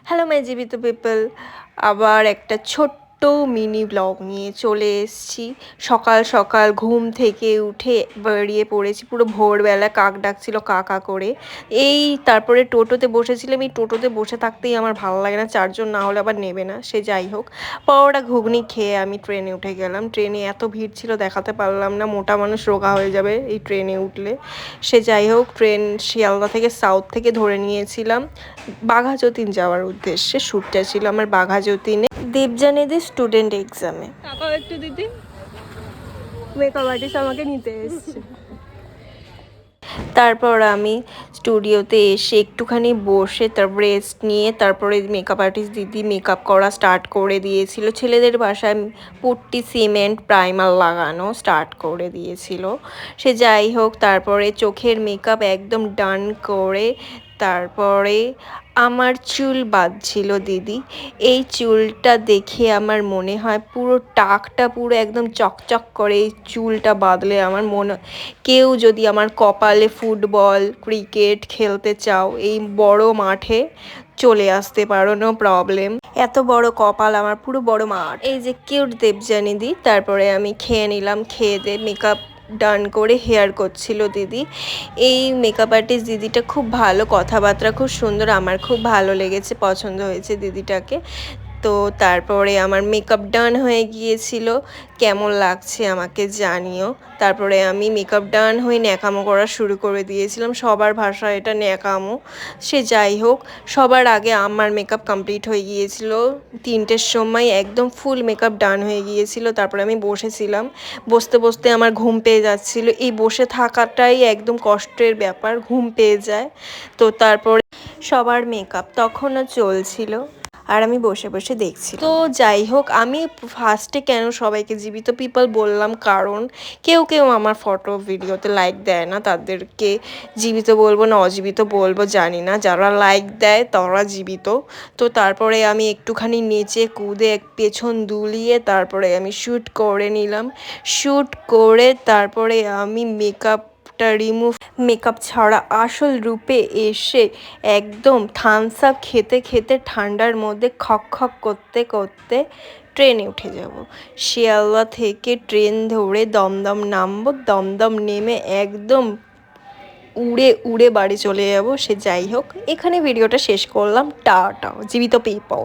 Hello my জীবিত people, আবার একটা ছোট্ট মিনি ব্লগ নিয়ে চলে এসেছি। সকাল সকাল ঘুম থেকে উঠে বেরিয়ে পড়েছি, পুরো ভোরবেলা কাক ডাকছিল কাকা করে। তারপরে টোটোতে বসেছিলাম। এই টোটোতে বসে থাকতেই আমার ভালো লাগে না, চারজন না হলে আবার নেবে না, সে যাই হোক। পরোটা ঘুগনি খেয়ে আমি ট্রেনে উঠে গেলাম। ট্রেনে এত ভিড় ছিল, দেখাতে পারলাম না, মোটা মানুষ রোগা হয়ে যাবে এই ট্রেনে উঠলে। সে যাই হোক, ট্রেন শিয়ালদা থেকে সাউথ থেকে ধরে নিয়েছিলাম বাঘাযতীন যাওয়ার উদ্দেশ্যে। শ্যুটটা ছিল আমার বাঘাযতীনে, দেবযানীদের স্টুডেন্ট এক্সামে। টাকাও একটু দিদি, মেকআপ আর্টিস্ট আমাকে নিতে এসেছে। তারপর আমি স্টুডিওতে এসে একটুখানি বসে তারপর রেস্ট নিয়ে তারপরে মেকআপ আর্টিস্ট দিদি মেকআপ করা স্টার্ট করে দিয়েছিল। ছেলেদের বাসায় পুট্টি, সিমেন্ট, প্রাইমার লাগানো স্টার্ট করে দিয়েছিল। সে যাই হোক, তারপরে চোখের মেকআপ একদম ডান করে তারপরে আমার চুল বাঁধছিল দিদি। এই চুলটা দেখে আমার মনে হয় পুরো টাকটা পুরো একদম চকচক করে। এই চুলটা বাঁধলে আমার মনে, কেউ যদি আমার কপালে ফুটবল ক্রিকেট খেলতে চাও এই বড় মাঠে চলে আসতে পারো, নো প্রবলেম। এত বড় কপাল আমার, পুরো বড় মাঠ। এই যে কিউট দেবযানী দি। তারপরে আমি খেয়ে নিলাম, খেয়ে দিয়ে মেকআপ ডান করে হেয়ার করছিল দিদি। এই মেকআপ আর্টিস্ট দিদিটা খুব ভালো, কথাবার্তা খুব সুন্দর, আমার খুব ভালো লেগেছে, পছন্দ হয়েছে দিদিটাকে। তো তারপরে আমার মেকআপ ডান হয়ে গিয়েছিল, কেমন লাগছে আমাকে জানিও। তারপরে আমি মেকআপ ডান হয়ে ন্যাকামো করা শুরু করে দিয়েছিলাম, সবার ভাষায় এটা ন্যাকামো। সে যাই হোক, সবার আগে আমার মেকআপ কমপ্লিট হয়ে গিয়েছিল 3টের সময়, একদম ফুল মেকআপ ডান হয়ে গিয়েছিল। তারপরে আমি বসেছিলাম, বসতে বসতে আমার ঘুম পেয়ে যাচ্ছিল। এই বসে থাকাটাই একদম কষ্টের ব্যাপার, ঘুম পেয়ে যায়। তো তারপরে সবার মেকআপ তখনও চলছিল আর আমি বসে বসে দেখছি। তো যাই হোক, আমি ফার্স্টে কেন সবাইকে জীবিত পিপল বললাম, কারণ কেউ কেউ আমার ফটো ভিডিওতে লাইক দেয় না, তাদেরকে জীবিত বলবো না অজীবিত বলবো জানি না, যারা লাইক দেয় তারা জীবিত। তো তারপরে আমি একটুখানি নেচে কুদে পেছন দুলিয়ে তারপরে আমি শ্যুট করে নিলাম। শ্যুট করে তারপরে আমি রিমুভ মেকআপ ছাড়া আসল রূপে এসে একদম থামস আপ খেতে খেতে ঠান্ডার মধ্যে খক খক করতে করতে ট্রেনে উঠে যাব। শিয়ালদা থেকে ট্রেন ধরে দমদম নামবো, দমদম নেমে একদম উড়ে উড়ে বাড়ি চলে যাব। সে যাই হোক, এখানে ভিডিওটা শেষ করলাম। টাটা জীবিত পিপল।